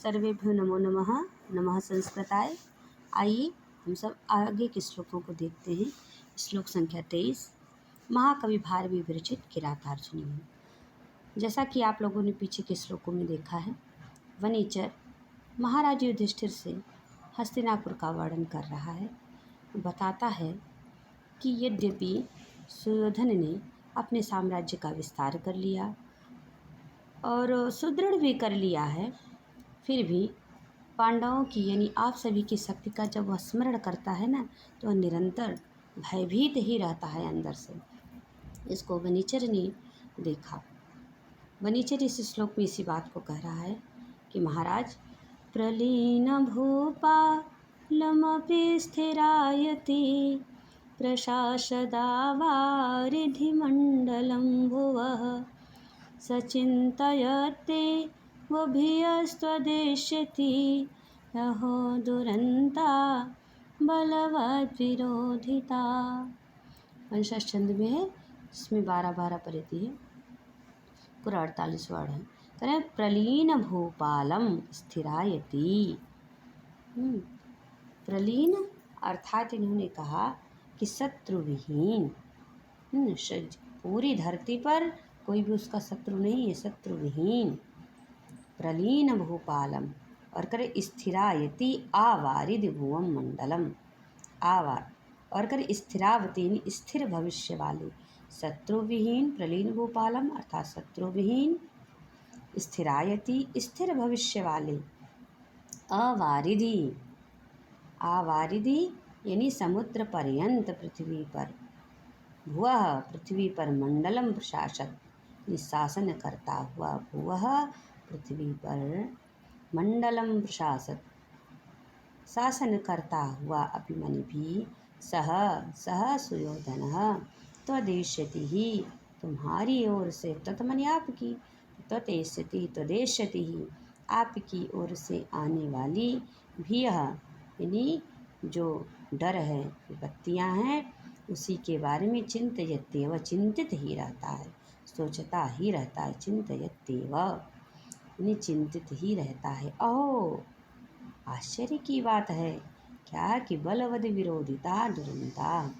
सर्वेभ्यो नमो नमः। नमः संस्कृताय। आइए हम सब आगे के श्लोकों को देखते हैं। श्लोक संख्या 23। महाकवि भारवी विरचित किरातार्जुनीय। जैसा कि आप लोगों ने पीछे के श्लोकों में देखा है, वनीचर महाराज युधिष्ठिर से हस्तिनापुर का वर्णन कर रहा है। बताता है कि यद्यपि सुयोधन ने अपने साम्राज्य का विस्तार कर लिया और सुदृढ़ भी कर लिया है, फिर भी पांडवों की यानी आप सभी की शक्ति का जब वह स्मरण करता है ना, तो वह निरंतर भयभीत ही रहता है अंदर से। इसको वनीचर ने देखा। वनीचर इस श्लोक में इसी बात को कह रहा है कि महाराज प्रलीन भूपालमपि स्थिरायति प्रशासदावारिधिमण्डलं भुवः सचिन्तयते वभियस्त्वदेष्यति अहो दुरन्ता बलवद्विरोधिता। पंचाश छंद में है, जिसमें 12-12 परिधि है, पूरा 48 वर्ड है। करें प्रलीन भूपालम स्थिरायति। प्रलीन अर्थात इन्होंने कहा कि शत्रुविहीन, पूरी धरती पर कोई भी उसका शत्रु नहीं है, शत्रुविहीन। प्रलीन भूपालम और करे स्थिरायति आवारिद भुवम मंडलम। आवार और करे स्थिरावती स्थिर भविष्य वाले, शत्रुविहीन प्रलीन भूपालम अर्थात शत्रुविहीन, स्थिरायति स्थिर भविष्य वाले, अवारिधि आवारिधि यानी समुद्र पर्यंत पृथ्वी पर, भुवः पृथ्वी पर, मंडलम प्रशासक शासन करता हुआ, भुवः पृथ्वी पर, मंडलम प्रशासक शासन करता हुआ, अभिमन्यु भी, सह सुयोधन त्वदेष्यति ही तुम्हारी ओर से, तत्मनि आपकी, त्वदेष्यति त्वदेष्यति ही आपकी ओर से आने वाली, भी यानी जो डर है, विपत्तियाँ हैं, उसी के बारे में चिंतयते वह चिंतित ही रहता है, सोचता ही रहता है। चिंतयते वह यानी चिंतित ही रहता है। अहो आश्चर्य की बात है क्या कि बलवद विरोधिता दुरंता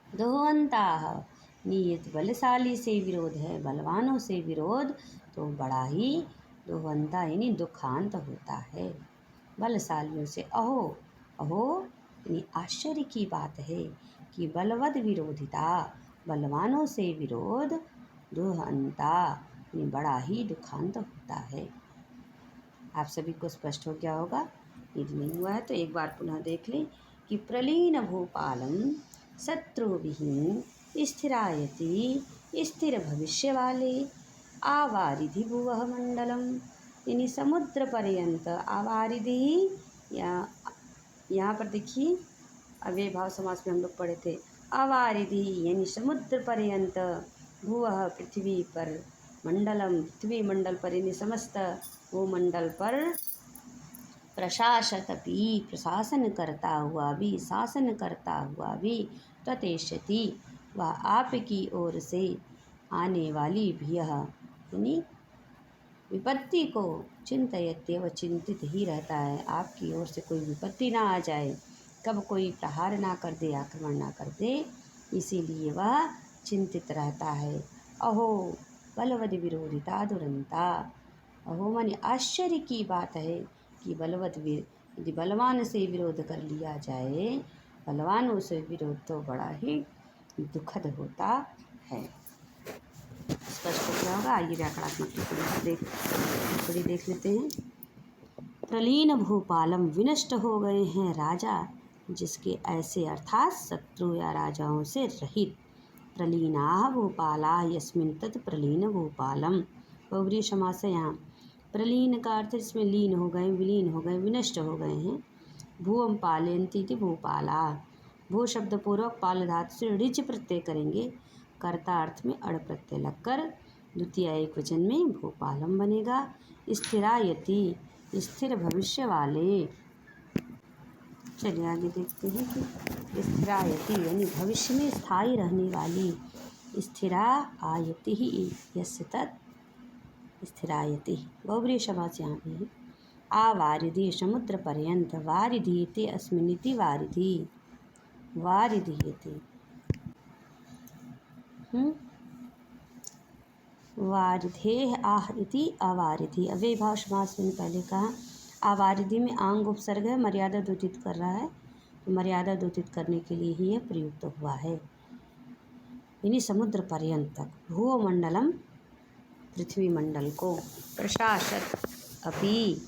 दुहंता, नियत बलशाली से विरोध है, बलवानों से विरोध तो बड़ा ही दुहंता यानी दुखांत होता है, बलशालियों से। अहो अहो यानी आश्चर्य की बात है कि बलवद विरोधिता बलवानों से विरोध, दुहंता यानी बड़ा ही दुखांत होता है। आप सभी को स्पष्ट हो गया होगा। यदि नहीं हुआ है तो एक बार पुनः देख लें कि प्रलीन भूपालम शत्रुविहीन स्थिरायति स्थिर भविष्य वाले, आवारिधि भुवः मंडलम यानी समुद्र पर्यंत, आवारिधि या यहाँ पर देखिए अव्यय भाव समास में हम लोग पढ़े थे, आवारिधि यानी समुद्र पर्यंत, भुवः पृथ्वी पर, मंडलम पृथ्वी मंडल पर यानी समस्त वो मंडल पर, प्रशासतपि प्रशासन करता हुआ भी, शासन करता हुआ भी, त्वतेष्यति वह आपकी ओर से आने वाली भी यानी विपत्ति को, चिंतयते वह चिंतित ही रहता है, आपकी ओर से कोई विपत्ति ना आ जाए, कब कोई प्रहार ना कर दे, आक्रमण ना कर दे, इसीलिए वह चिंतित रहता है। अहो बलवद विरोधिता दुरंता। अहो माने आश्चर्य की बात है कि यदि बलवान से विरोध कर लिया जाए, बलवानों से विरोध तो बड़ा ही दुखद होता है। स्पष्ट हो गया होगा। आइए व्याकरणात्मक थोड़ी देख लेते हैं। प्रलीन भूपालम विनष्ट हो गए हैं राजा जिसके ऐसे, अर्थात शत्रु या राजाओं से रहित। प्रलीना भूपाला यस्मिन तत् प्रलीन भूपालम, बहुव्रीहि समास है यहाँ। प्रलीन का अर्थ इसमें लीन हो गए, विलीन हो गए, विनष्ट हो गए हैं। भूअम पालयन्ति भूपाला, भू शब्द पूर्वक पाल धातु से ऋच प्रत्यय करेंगे, कर्ता अर्थ में अड़ प्रत्यय लगकर द्वितीय एक वचन में भूपालम बनेगा। स्थिरायति स्थिर भविष्य वाले। चलिए आगे देखते हैं कि स्थिरायति यानी भविष्य में स्थायी रहने वाली, स्थिरा आयति ही यस्य तत् स्थिरायति, बहुव्रीहि समास यहाँ भी है। आवारिधि समुद्र पर्यंत वारिधीयते अस्मिनिति वारिधि वारिधीयते वारिधेह आह इति अवारिधि। अव्यय भाव समास में पहले कहा आवारिधि में आंग उपसर्ग है, मर्यादा द्योतित कर रहा है, तो मर्यादा द्योतित करने के लिए ही यह प्रयुक्त हुआ है। यानी समुद्र पर्यंत तक भूमंडलम पृथ्वी मंडल को प्रशासत अपि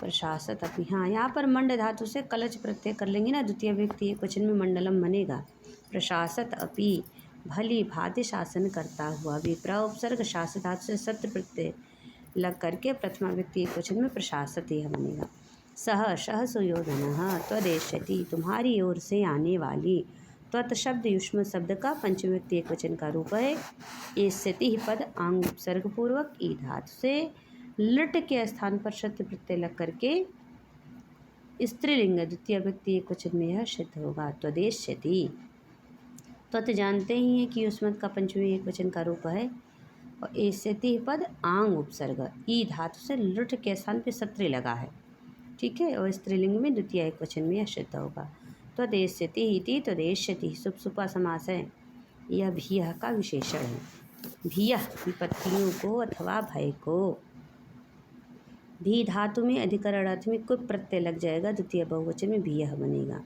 प्रशासत अपि। हाँ, यहाँ पर मंड धातु से कलच प्रत्यय कर लेंगे ना, द्वितीय व्यक्ति एकवचन में मंडलम बनेगा। प्रशासत अपि भली भांति शासन करता हुआ भी। प्र उपसर्ग शासन धातु से सत्र प्रत्यय लग करके प्रथमा व्यक्ति एकवचन में प्रशासत यह बनेगा। सह सुयोधन त्वदेष्यति तुम्हारी ओर से आने वाली। त्वत शब्द युष्म शब्द का पंचम व्यक्ति एकवचन का रूप है। एष्यति पद आंग उपसर्ग पूर्वक ई धातु से लट के स्थान पर शब्द प्रत्यय लग करके स्त्रीलिंग द्वितीय व्यक्ति एकवचन में यह सिद्ध होगा। त्वदेष्यति त्वत जानते ही हैं कि युष्मत का पंचमी एकवचन का रूप है। और एष्यति पद आंग उपसर्ग ई धातु से लुट के स्थान पे सत्र लगा है, ठीक है, और स्त्रीलिंग में द्वितीय एकवचन में यह सिद्ध होगा। त्वदेष्यति इति त्वदेष्यति शुभ सुपा समास है। यह भीयः का विशेषण है। भीयः विपत्तियों को अथवा भय को। भी धातु में अधिकरण अर्थ में कुछ प्रत्यय लग जाएगा, द्वितीय बहुवचन में भीयः बनेगा।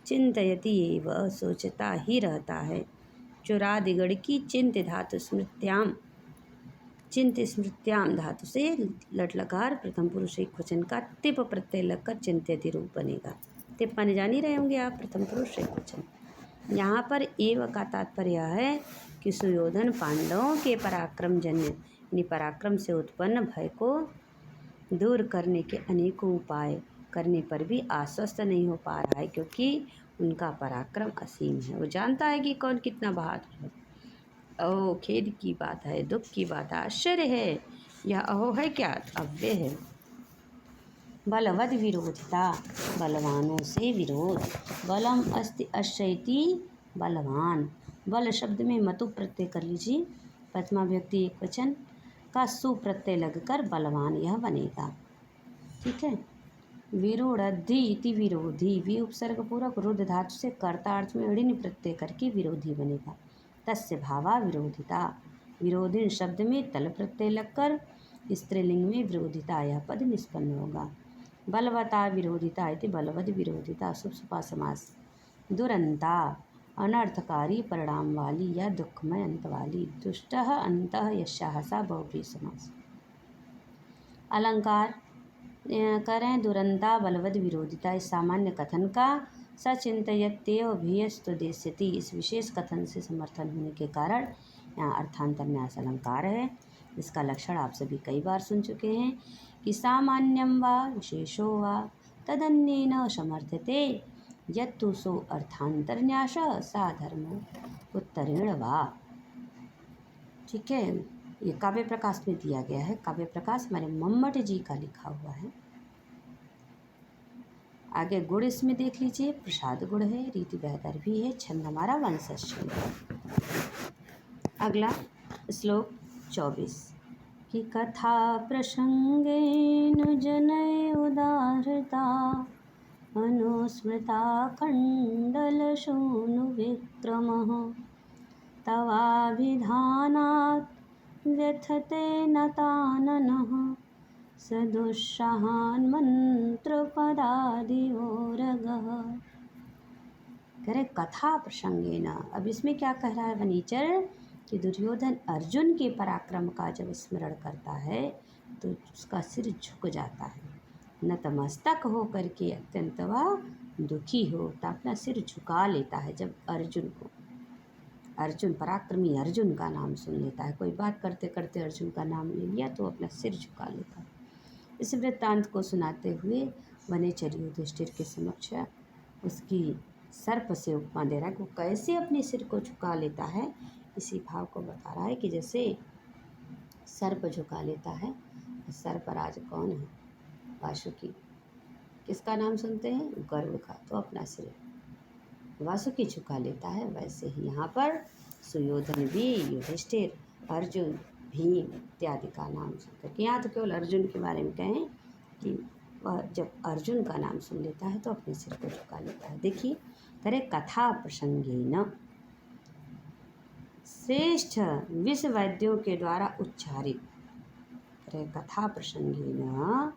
चिंतयति एव सोचता ही रहता है। चुरादिगढ़ की चिंत धातु स्मृत्याम चिंत स्मृत्याम धातु से लट लकार प्रथम पुरुष एकवचन का तिप प्रत्यय लगकर चिंत्यति रूप बनेगा। तिप माने जान ही रहे होंगे आप, प्रथम पुरुष एकवचन। यहाँ पर एव का तात्पर्य है कि सुयोधन पांडवों के पराक्रम जन्य यानी पराक्रम से उत्पन्न भय को दूर करने के अनेकों उपाय करने पर भी आश्वस्त नहीं हो पा रहा है, क्योंकि उनका पराक्रम असीम है। वो जानता है कि कौन कितना बहादुर है। अहो खेद की बात है, दुख की बात है, आश्चर्य है। यह अहो है क्या? अव्यय है। बलवद विरोधिता बलवानों से विरोध। बलम अस्ति अश्यति बलवान। बल शब्द में मतु प्रत्यय कर लीजिए, प्रथमा व्यक्ति एकवचन का सु प्रत्यय लगकर बलवान यह बनेगा, ठीक है। विरोधि इति विरोधी वि उपसर्ग पूर्वक रुद्ध धातु से कर्तार्थ में ऋण प्रत्यय करके विरोधी बनेगा। तस्य भावा विरोधिता विरोधिन शब्द में तल प्रत्यय लगकर स्त्रीलिंग में विरोधिता यह पद निष्पन्न होगा। बलवता विरोधिता इति बलवद विरोधिता शुभ सुपा समास। दुरंता अनर्थकारी परिणाम वाली या दुखमय अंत वाली। दुष्टः अंतः यस्याः सा बहुव्रीहि समास। अलंकार करें दुरंता बलवद विरोधिता इस सामान्य कथन का सचिंतयत्येव भीयस्तुदेष्यति इस विशेष कथन से समर्थन होने के कारण यहाँ अर्थांतर न्यास अलंकार है। इसका लक्षण आप सभी कई बार सुन चुके हैं कि सामान्यम वा विशेषो वा तदन्येन समर्थ्यते यत्तु सो अर्थांतर न्यास सा धर्मो उत्तरेण वा, ठीक है। ये काव्य प्रकाश में दिया गया है। काव्य प्रकाश हमारे मम्मट जी का लिखा हुआ है। आगे गुण इसमें देख लीजिए, प्रसाद गुण है, रीति बेहतर भी है, छंद हमारा वंशज है। अगला श्लोक 24 कि कथा प्रसंगेन जनय उदारता अनुस्मृता खंडल शूनु विक्रमः तवाभिधानात् व्यथते नताननः सदुस्साहान् मंत्रपदादिवोरगः। कह रहे कथा प्रसंगेन। अब इसमें क्या कह रहा है वनीचर कि दुर्योधन अर्जुन के पराक्रम का जब स्मरण करता है तो उसका सिर झुक जाता है, नतमस्तक हो करके अत्यंत वह दुखी हो तो अपना सिर झुका लेता है। जब अर्जुन पराक्रमी अर्जुन का नाम सुन लेता है, कोई बात करते करते अर्जुन का नाम ले लिया तो अपना सिर झुका लेता है। इस वृत्तांत को सुनाते हुए वनेचर युधिष्ठिर के समक्ष उसकी सर्प से उपमा दे रहा है कि वो कैसे अपने सिर को झुका लेता है। इसी भाव को बता रहा है कि जैसे सर्प झुका लेता है। सर्पराज कौन है? वासुकी। किसका नाम सुनते हैं? गरुड़ का। तो अपना सिर वासुकी झुका लेता है। वैसे ही यहाँ पर सुयोधन भी, युधिष्ठिर, अर्जुन भीम इत्यादि का नाम सुन करके। यहाँ तो केवल अर्जुन के बारे में कहें कि वह जब अर्जुन का नाम सुन लेता है तो अपने सिर को झुका लेता है। देखिए, करे कथा प्रसंगेन श्रेष्ठ विश्व वैद्यों के द्वारा उच्चारित। करे कथा प्रसंगेन,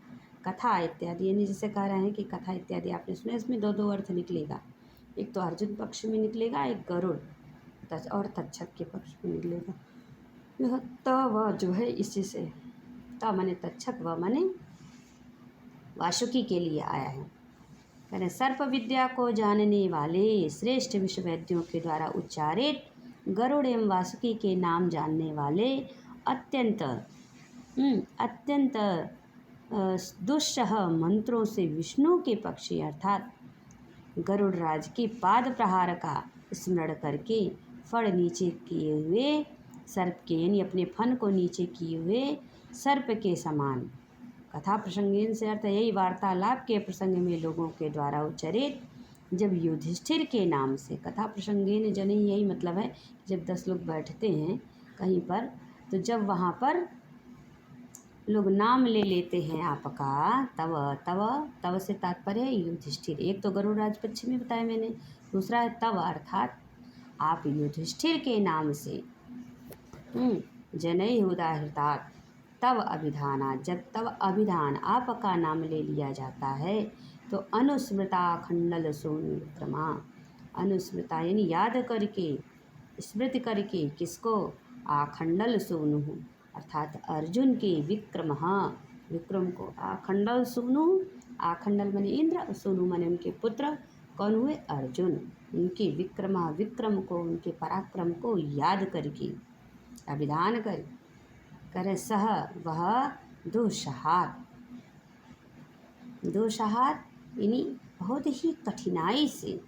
कथा इत्यादि यानी जैसे कह रहे हैं कि कथा इत्यादि आपने सुना, इसमें दो दो अर्थ निकलेगा। एक तो अर्जुन पक्ष में निकलेगा, एक गरुड़ और तक्षक के पक्ष में निकलेगा। यह त व जो है इसी से त माने तक्षक, व माने वासुकी के लिए आया है। करें सर्प विद्या को जानने वाले श्रेष्ठ विश्ववैद्यों के द्वारा उच्चारित गरुड़ एवं वासुकी के नाम जानने वाले अत्यंत दुस्सह मंत्रों से विष्णु के पक्षी अर्थात गरुड़ राज के पाद प्रहार का स्मरण करके फड़ नीचे किए हुए सर्प के यानी अपने फन को नीचे किए हुए सर्प के समान। कथा प्रसंगेन से अर्थ यही वार्तालाप के प्रसंग में लोगों के द्वारा उच्चरित जब युधिष्ठिर के नाम से, कथा प्रसंगेन जन यही मतलब है जब 10 लोग बैठते हैं कहीं पर तो जब वहाँ पर लोग नाम ले लेते हैं आपका, तव से तात्पर्य है युधिष्ठिर। एक तो गरुड़ राज पक्ष में बताया मैंने, दूसरा है तव अर्थात आप युधिष्ठिर के नाम से जनई उदाहृतात तव अभिधाना, जब तव अभिधान आपका नाम ले लिया जाता है तो अनुस्मृता खंडल सोनु विक्रमा, अनुस्मृता यानी याद करके, स्मृति करके किसको, आखंडल सोनु अर्थात अर्जुन के विक्रम, विक्रम को, आखंडल सोनु, आखंडल माने इंद्र, सोनु माने उनके पुत्र कौन हुए, अर्जुन, उनके विक्रम को, उनके पराक्रम को याद करके अभिधान करे सह वह दुस्सहात यानी बहुत ही कठिनाई से,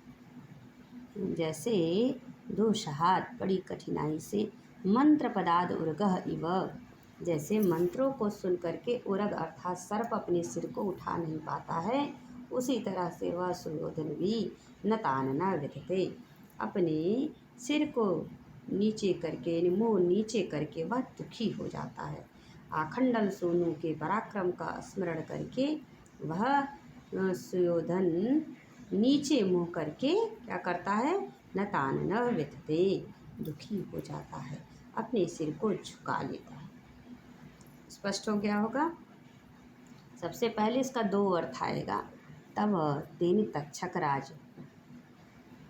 जैसे दुस्सहात बड़ी कठिनाई से, मंत्र पदाद उर्गह इव जैसे मंत्रों को सुन करके उरग अर्थात सर्प अपने सिर को उठा नहीं पाता है, उसी तरह से वह सुयोधन भी न तान न व्यथते अपने सिर को नीचे करके यानी मुँह नीचे करके वह दुखी हो जाता है। आखंडल सोनू के पराक्रम का स्मरण करके वह सुयोधन नीचे मुँह करके क्या करता है, न तान न व्यथते दुखी हो जाता है, अपने सिर को झुका लेता है। स्पष्ट हो गया होगा। सबसे पहले इसका 2 अर्थ आएगा। तब तेन तक्षक राज,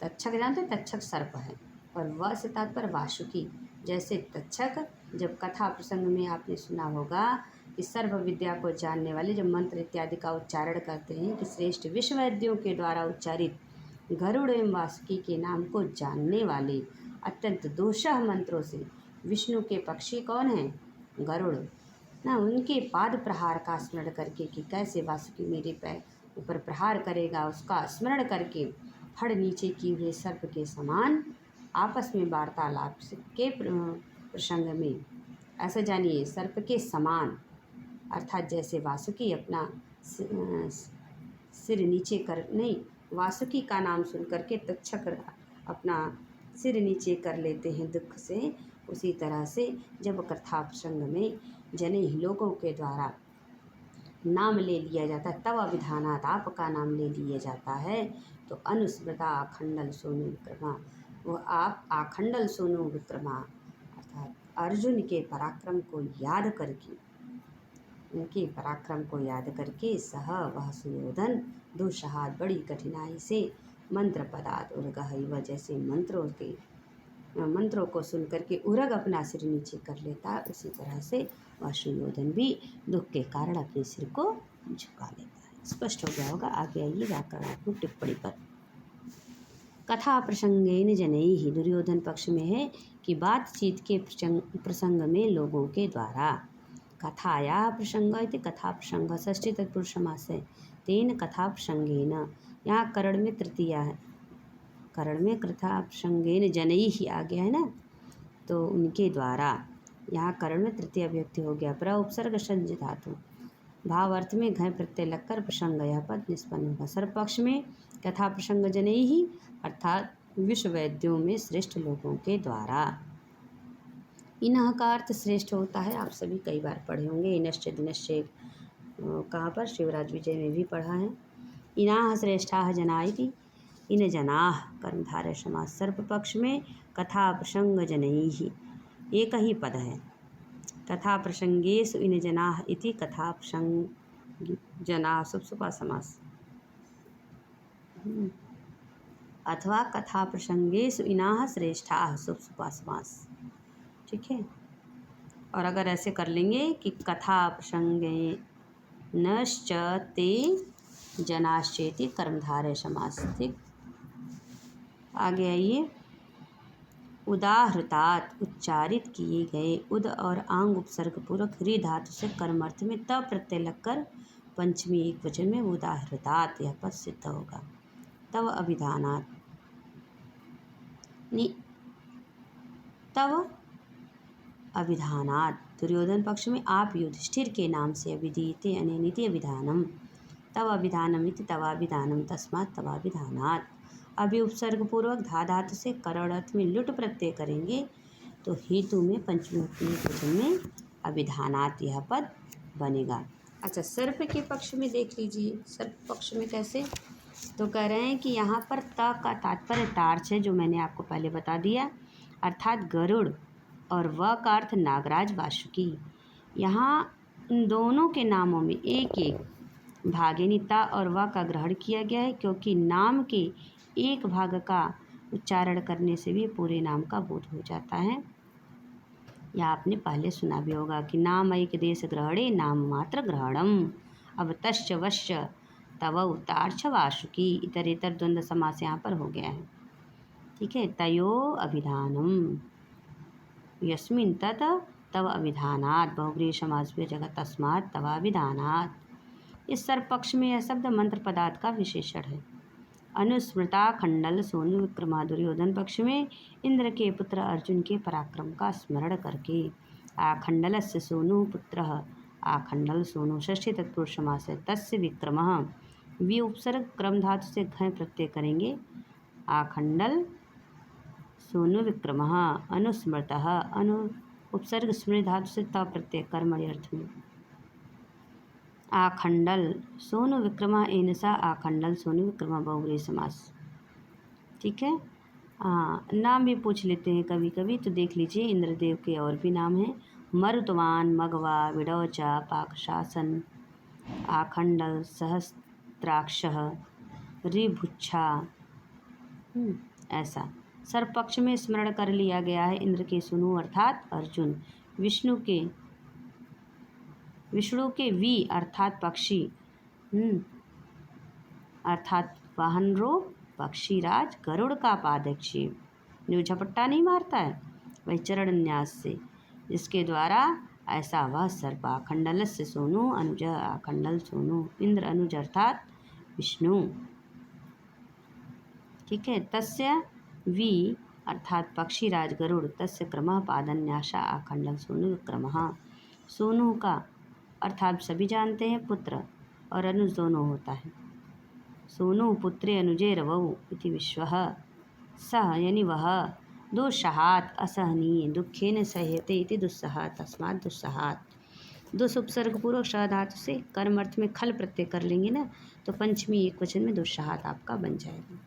तक्षक जानते, तक्षक सर्प है और व से तात्पर्य वासुकी। जैसे तक्षक जब कथा प्रसंग में आपने सुना होगा कि सर्व विद्या को जानने वाले जब मंत्र इत्यादि का उच्चारण करते हैं कि श्रेष्ठ विश्ववैद्यों के द्वारा उच्चारित गरुड़ एवं वासुकी के नाम को जानने वाले अत्यंत दुस्सह मंत्रों से विष्णु के पक्षी कौन हैं, गरुड़ ना, उनके पाद प्रहार का स्मरण करके कि कैसे वासुकी मेरे पैर ऊपर प्रहार करेगा, उसका स्मरण करके फड़ नीचे किए हुए सर्प के समान आपस में वार्तालाप के प्रसंग में ऐसा जानिए सर्प के समान अर्थात जैसे वासुकी अपना सिर नीचे कर नहीं, वासुकी का नाम सुन करके तक्षक अपना सिर नीचे कर लेते हैं दुख से, उसी तरह से जब कथा प्रसंग में जने लोगों के द्वारा नाम ले लिया जाता है, तब अभिधानात आपका नाम ले लिया जाता है तो अनुस्मृता आखंडल सोनु विक्रमा, वो आप आखंडल सोनु विक्रमा अर्थात अर्जुन के पराक्रम को याद करके, उनके पराक्रम को याद करके सह वह सुयोधन दुस्सहात बड़ी कठिनाई से मंत्र पदात उर्गह इव जैसे मंत्रों को सुन करके उरग अपना सिर नीचे कर लेता है, उसी तरह से वह सुयोधन भी दुख के कारण अपने सिर को झुका लेता है। स्पष्ट हो गया होगा। आगे आइए व्याकरणात्मक टिप्पणी पर। कथा प्रसंगेन जनैः दुर्योधन पक्ष में है कि बातचीत के प्रसंग में लोगों के द्वारा, कथाया प्रसंग इति कथा प्रसंग षष्ठी तत्पुरुष समास है, तेन कथा प्रसंगेन, यहाँ करण में तृतीया है, करण में कथा प्रसंगेन जनैः आ गया है ना, तो उनके द्वारा, यहाँ करण में तृतीय अभिव्यक्ति हो गया, प्र उपसर्ग संज्ञ धातु, भाव अर्थ में घय प्रत्यय लगकर प्रसंग यह पद निष्पन्न होगा। सर्व पक्ष में कथा प्रसंग जनैः अर्थात विश्ववैद्यों में श्रेष्ठ लोगों के द्वारा। इनह का अर्थ श्रेष्ठ होता है, आप सभी कई बार पढ़े होंगे। इनश्च दिनश्च कहाँ पर, शिवराज विजय में भी पढ़ा है। इनाह श्रेष्ठा जना इति, इन जनाह कर्मधारय समास। सर्प पक्ष में कथा प्रसंग जनई ही एक ही पद है। कथा प्रसंगेषु इन जनाः इति कथा प्रसंग जनाः शुभसुपा समास, अथवा कथा प्रसंगेषु इनाः श्रेष्ठाः शुभसुपा समास। ठीक है। और अगर ऐसे कर लेंगे कि कथा प्रसंगे नश्च ते जनाश्चेति कर्मधारय समास। ठीक, आगे आइए। उदाहृतात उच्चारित किए गए उद और आंग उपसर्ग पूर्वक ह्री धातु से कर्मर्थ में त प्रत्यय लगकर पंचमी एक वचन में उदाहृतात यह पद सिद्ध होगा। तव अभिधानात् तव अभिधानात् दुर्योधन पक्ष में आप युधिष्ठिर के नाम से अभिधीयते अनेनिति अभिधानम। तव अभिधानम इति तवाभिधानम तस्मात् तवाभिधानात्। अभी उपसर्ग पूर्वक धा धातु से करण अर्थ में लुट प्रत्यय करेंगे तो हेतु में पंचमी वचन में अभिधानात् यह पद बनेगा। अच्छा, सर्प के पक्ष में देख लीजिए। सर्प पक्ष में कैसे, तो कह रहे हैं कि यहाँ पर त का तात्पर्य टार्च है, जो मैंने आपको पहले बता दिया, अर्थात गरुड़, और व का अर्थ नागराज वासुकी। यहाँ इन दोनों के नामों में एक एक भागिनी ता और व का ग्रहण किया गया है, क्योंकि नाम के एक भाग का उच्चारण करने से भी पूरे नाम का बोध हो जाता है। या आपने पहले सुना भी होगा कि नाम एक देश ग्रहणे नाम मात्र ग्रहणम। अब तश्च वश्च तव उतार्च वासुकी, इतर इतर द्वंद्व समास यहाँ पर हो गया है। ठीक है। तयो अभिधानम यस्मिन तत तव अभिधानात् बहुव्रीहि समास भी जगह तस्मात् तवाभिधानात्। इस सर्प पक्ष में यह शब्द मंत्र पदार्थ का विशेषण है। अनुस्मृता खंडल सोनु विक्रमा दुर्योधन पक्ष में इंद्र के पुत्र अर्जुन के पराक्रम का स्मरण करके। आखंडलस्य सोनु पुत्रः, आखंडल सोनु षष्ठी तत्पुरुष समास है। तस्य विक्रमः वि उपसर्ग क्रम धातु से घ प्रत्यय करेंगे। आखंडल सोनु विक्रमः। अनुस्मृतः अनु उपसर्ग स्मृति धातु से त प्रत्यय कर्मणि अर्थ में। आखंडल सोनु विक्रमा एनसा आखंडल सोनु विक्रमा बहुव्रीहि समास। ठीक है। हाँ, नाम भी पूछ लेते हैं कभी कभी, तो देख लीजिए। इंद्रदेव के और भी नाम हैं। मरुतवान, मगवा, विडौचा, पाकशासन, आखंडल, सहस्त्राक्षः, रिभुच्छा। ऐसा सर्प पक्ष में स्मरण कर लिया गया है इंद्र के सुनु अर्थात अर्जुन, विष्णु के वी अर्थात पक्षी, अर्थात वाहन रूप पक्षीराज गरुड़ का पादक्षेप, जो झपट्टा नहीं मारता है, वही चरण न्यास से, जिसके द्वारा ऐसा वह सर्प। आखंडल से सोनु अनुज, आखंडल सोनु इंद्र अनुज अर्थात विष्णु। ठीक है। तस्य वी अर्थात पक्षीराज गरुड़, तस्य क्रमः पादन्यासा आखंडल सोनु विक्रमः। सोनु का अर्थात सभी जानते हैं पुत्र और अनुज दोनों होता है। सोनु पुत्रे अनुजे रवौ इति विश्वः। सह यानी वह, दुस्सहात् असहनीय, दुखेन सह्यते इति दुस्सहात् तस्मात् दुस्सहात्। दुस उपसर्ग पूर्वक श धातु से कर्म अर्थ में खल प्रत्यय कर लेंगे ना, तो पंचमी एक वचन में दुस्सहात् आपका बन जाएगा।